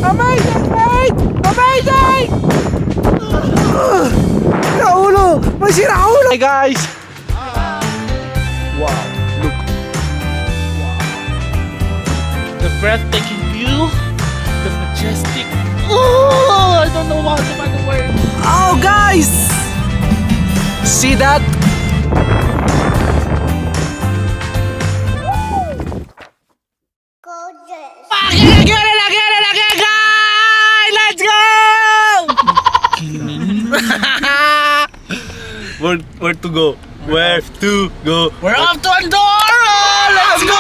Amazing, mate! Amazing! Siraulo! May siraulo! Hey guys! Wow, look. The breathtaking view, the majestic. Oh, I don't know how to find the word. Oh guys! See that? Again, guys! Let's go! Where to go? Where to go? We're off to Andorra. Let's go.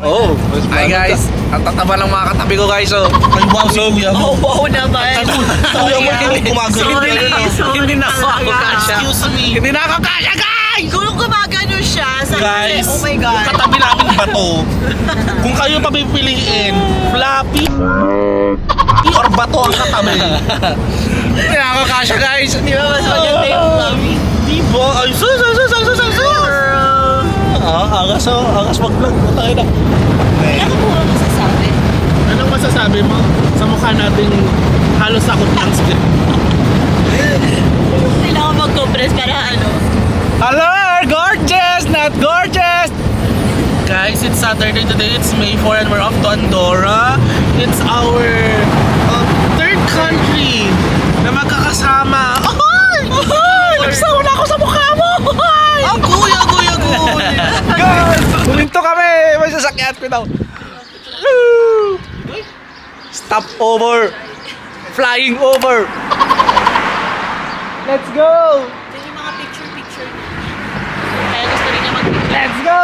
Oh, hi guys. Ang tataba ng mga katabi ko guys. Oh. Ay, wow, si Kuya mo. Wow naman. Hindi na ako kasya. Excuse me. Hindi na ako kasya guys. Kung gumagano siya, sabi Guys, oh my God. katabi namin ba to? Kung kayo papipiliin, floppy or bato ang katabi? Hindi na ako kasya guys. Di ba mas maganda yung mami? Di ba? Ay, sus! Angas mag-vlog. Tayo na. Wala ka puro masasabi. Anong masasabi mo sa mukha nating halos sakot ng script? Kailangan mag-compress para ano. Hello, gorgeous, not gorgeous. Guys, it's Saturday today. It's May 4 and we're off to Andorra. It's our third country na magkakasama. Ahoy! Ahoy! Nagsawa na ako sa mukha mo! Ahoy! Agoy! Guys, huminto kami. May sasakyan ko daw. Stop over. Flying over. Let's go. Ito yung mga picture. Kaya gusto rin niya mag-picture. Let's go.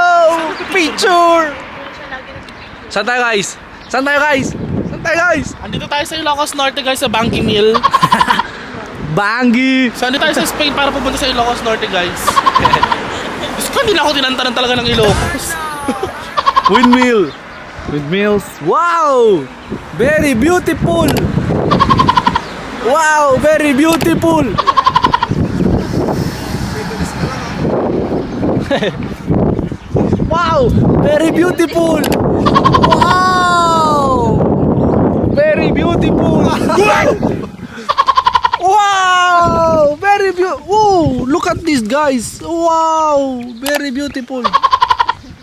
Picture. Siya lagi nag-picture. Saan tayo guys? Saan tayo guys? Saan tayo guys? Andito tayo sa Ilocos Norte guys, sa Bangi Mill. Bangi. So andito tayo sa Spain para pupunta sa Ilocos Norte guys. Gusto ko hindi na ako tinantanan talaga ng Ilocos. Windmill. Windmills. Wow. Very beautiful. Wow, very beautiful. Wow, very beautiful. Wow. Very beautiful. Wow, very beautiful. Whoa, look at this guys. Wow, very beautiful.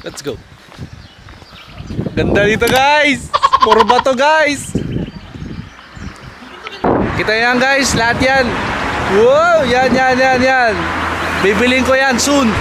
Let's go. Ganda dito guys. Puro bato guys. Kita yan guys, lahat yan. Wow, yan. Bibiling ko yan soon.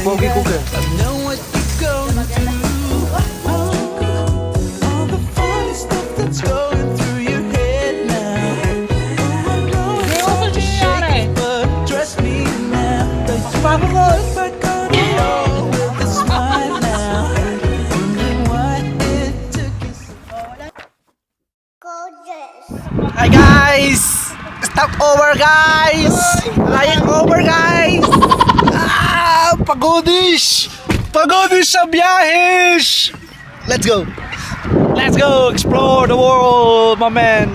Pogi ko ka. Hi guys! Stop over guys! Flying over guys! Pagodish! Pagodish sa biyahes! Let's go! Let's go! Explore the world, my man!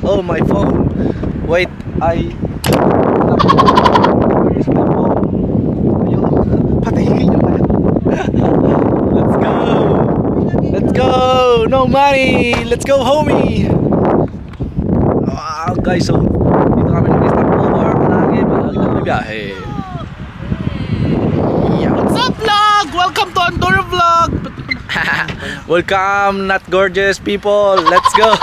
Oh, my phone. Wait, where's my phone? Ayun, patayin nyo ba? Let's go! Let's go! No money! Let's go, homie! Wow, guys, so dito kami nag-stop over. Palagi na biyahe. What's up vlog? Welcome to Andorra vlog. Welcome, not gorgeous people. Let's go.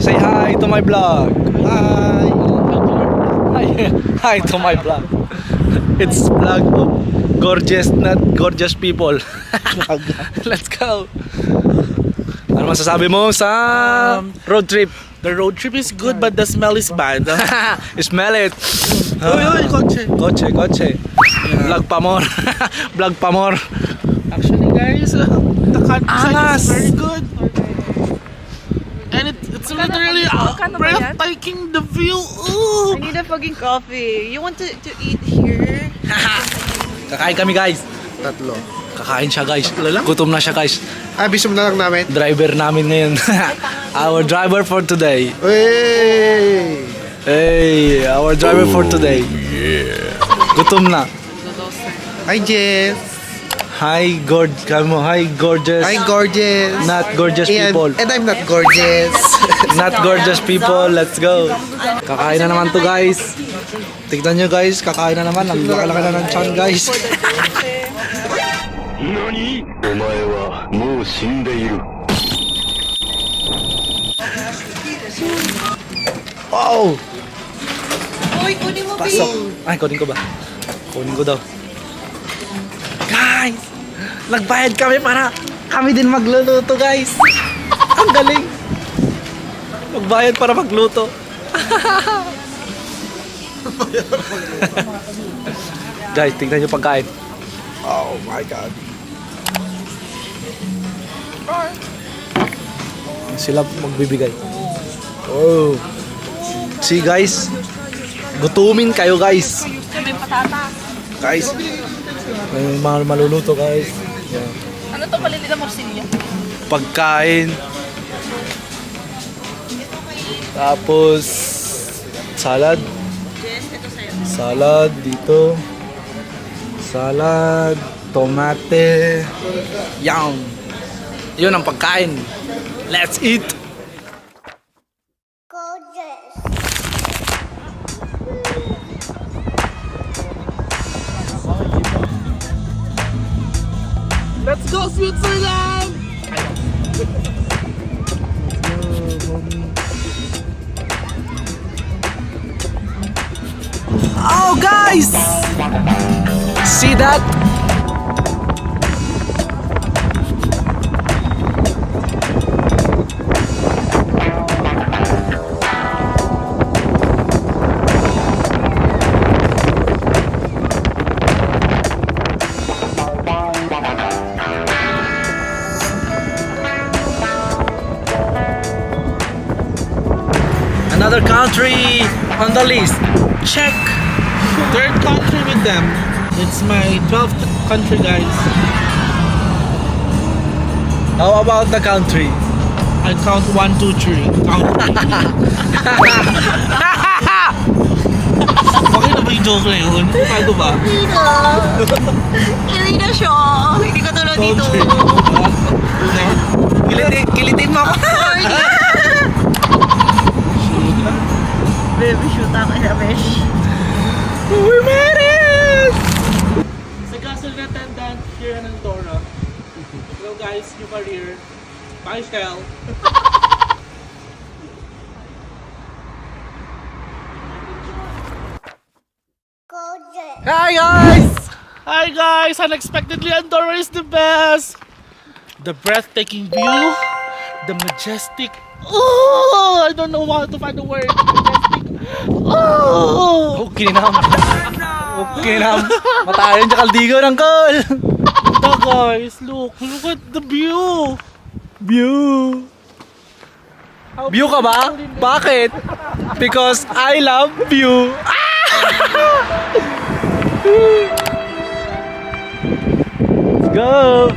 Say hi to my vlog. Hi. Hi to my vlog. It's vlog of gorgeous, not gorgeous people. Let's go. Ano masasabi mo sa road trip? The road trip is good, but the smell is bad. Smell it. Uy, kotse. Kotse. Vlog pa more. Vlog pa more. Actually, guys, the countryside Angas. is very good. And it's literally Kano ba yan? breathtaking, the view. I Ooh. need a fucking coffee. You want to eat here? Kakain kami guys. Tatlo. Kakain siya guys. Gutom na siya guys. Bisom na lang namin. Driver namin ngayon. Our driver for today. Hey! Hey, our driver for today. Gutom na. Hi, Jess. Hi, gorgeous. Hi, gorgeous. Not gorgeous And, people. and I'm not gorgeous. Not gorgeous people. Let's go. Kakain na naman to guys. Tignan nyo guys, kakain na naman. Ang laki-laki na ng tiyan guys. 何お前はもう死んでいる Wow! Uy, kunin mo, Pasok. Ay, kunin ko ba? Kunin ko daw. Guys! Nagbayad kami para kami din magluluto guys. Ang galing. Magbayad para magluto. Guys, tingnan nyo pagkain. Oh my God. Sila magbibigay. Oh. See guys. Gutumin kayo guys. May patata. Guys. May mga maluluto guys. Yeah. Ano to? Palili na morsilya? Pagkain. Tapos salad. Yes, ito sa'yo. Salad dito. Salad, tomate. Yum. Yun ang pagkain. Let's eat. Let's go, Switzerland! Oh guys! See that? Another country on the list. Check. Third country with them. It's my 12th country, guys. How about the country? I count 1, 2, 3. Count. Okay na ba yung joke na yun? Paano ba? Hindi na siya. Hindi ka tulad dito. Kilitin mo ako. Baby, shoot ako na, besh. We made it! Sa gasoline attendant here in Andorra. Hello guys, new career. Bye, Stel. Hi guys! Hi guys! Unexpectedly, Andorra is the best! The breathtaking view, the majestic... Oh! I don't know how to find the word. Majestic. Oh! Okay na. Okay na. Matayan siya kaldigo ng call. Ito guys, look at the view! View. View ka ba? Bakit? Because I love you. Let's go.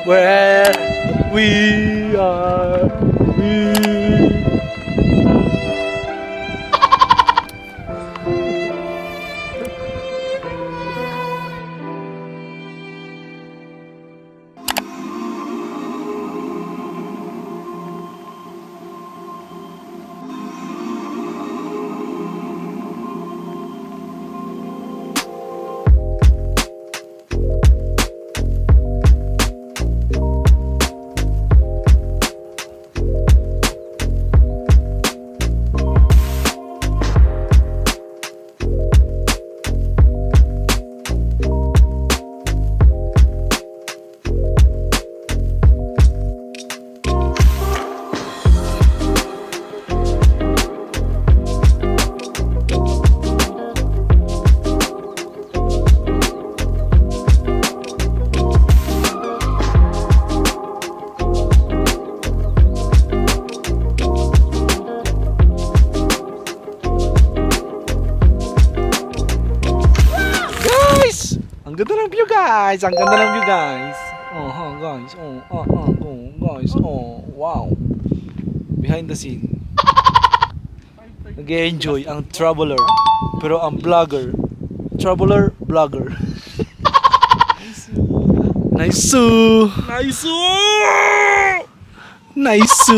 Where we are. ganda ng view guys. Ang ganda ng view guys. Guys. Guys. Wow. Behind the scene. Nag-enjoy ang traveler. Pero ang vlogger. Traveler, vlogger. Nice. Nice.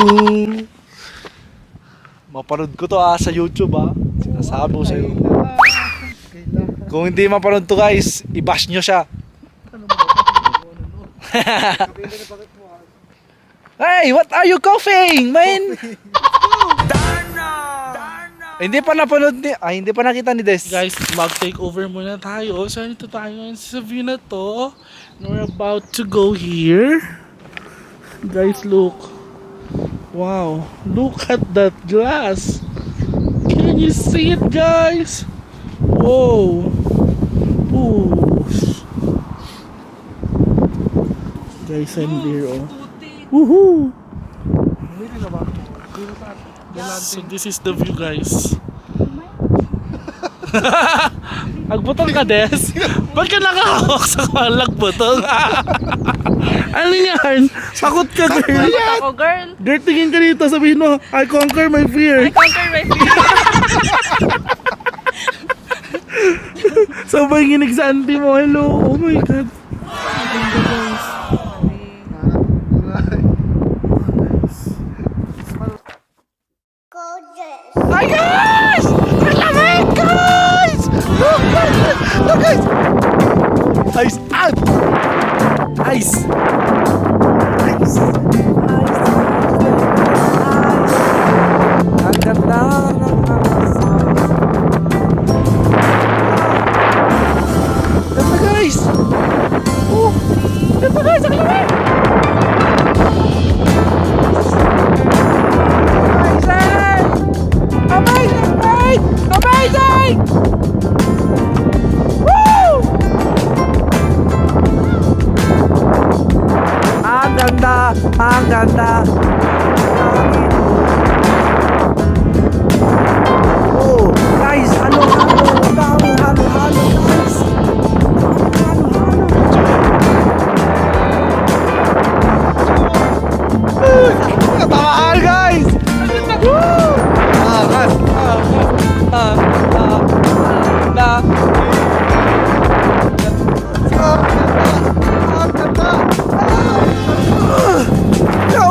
Mapanood ko to sa YouTube Sinasabi ko sa'yo. Kung hindi mapanood to guys, i-bash nyo siya. Hey, what are you coughing, man? Hindi pa napanood hindi pa nakita ni Des. Guys, vlog takeover muna tayo. So, nito tayo sa view na to. And we're about to go here. Guys, look. Wow. Look at that glass. Can you see it, guys? Whoa. Ooh. Guys, I'm there, oh. Woohoo! So this is the view, guys. Agbutong ka, Des? Ba't ka nakahawak sa lagbutong? Ano yan? Takot ka, girl. Ako, girl. Girl, tingin ka dito. Sabihin mo, I conquer my fear. I conquer my fear. Sabay nginig sa auntie mo. Hello. Oh my God. Ang ganda, guys. Hi guys! Ang lamig guys! Look guys! Look guys! Ice out! Ice! Ice! Ang ganda ng ice! Ganda guys! Oh! Ganda guys! Ang lamig! Amazing! Amazing! Woo! Ang ganda! Ang ganda! Oh, guys, halo, guys! Tamaan, guys! Woo!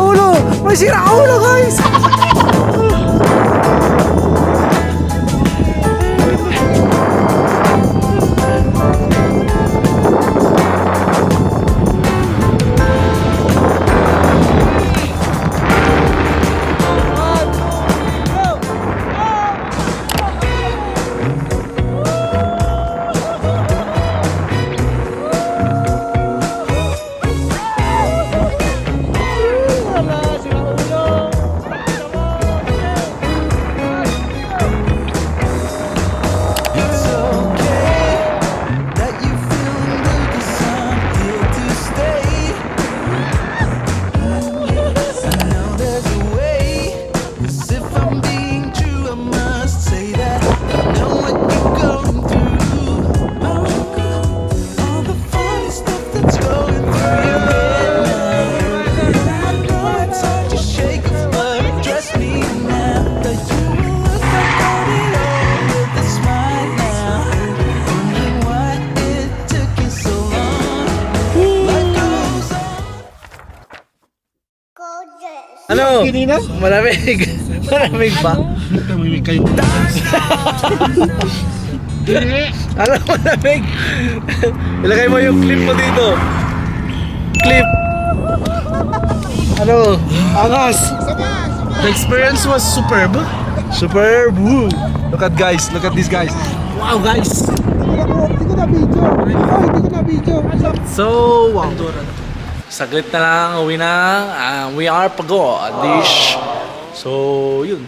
Ulo! May sira ulo guys! Ano? Malamig. Malamig ba? Namimig kayo. Ano malamig? Ilagay mo yung clip mo dito. Clip. Ano? Angas. The experience was superb. Superb. Woo. Look at guys. Look at these guys. Wow, guys. So, wow. Saglit na lang, uwi na. We are pagod dish. So, yun.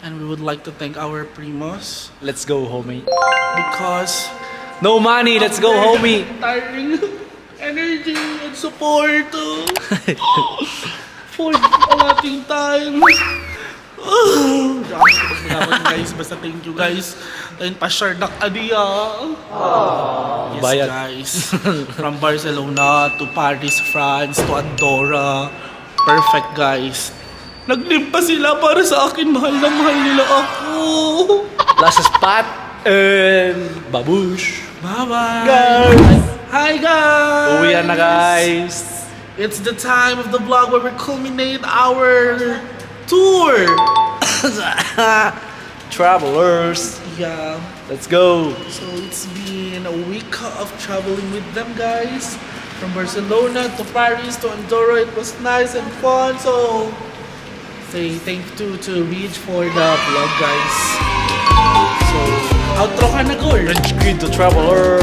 And we would like to thank our primos Let's go, homie. because No money, let's go, homie. tiring energy and support for a lot of time. guys. Basta thank you guys. Ayun pa share dak adiya. Yes Bayad. guys. From Barcelona to Paris, France to Andorra. Perfect guys. Naglimpa sila para sa akin. Mahal na mahal nila ako. Last spot and babush. Bye-bye. Guys. Hi guys. Uwian na guys. It's the time of the vlog where we culminate our tour. Travelers. Yeah. Let's go. So it's been a week of traveling with them guys. From Barcelona to Paris to Andorra. It was nice and fun. So say thank you to Ridge for the vlog guys. So outro ka na Gord. French Creed to Traveler.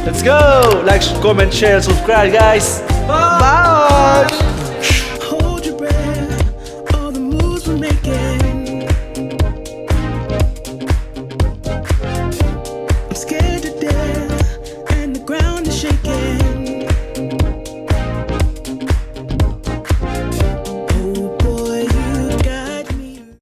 Let's go. Like, comment, share, subscribe guys. Bye. Hold your breath, all the moves we're making. I'm scared to death, and the ground is shaking.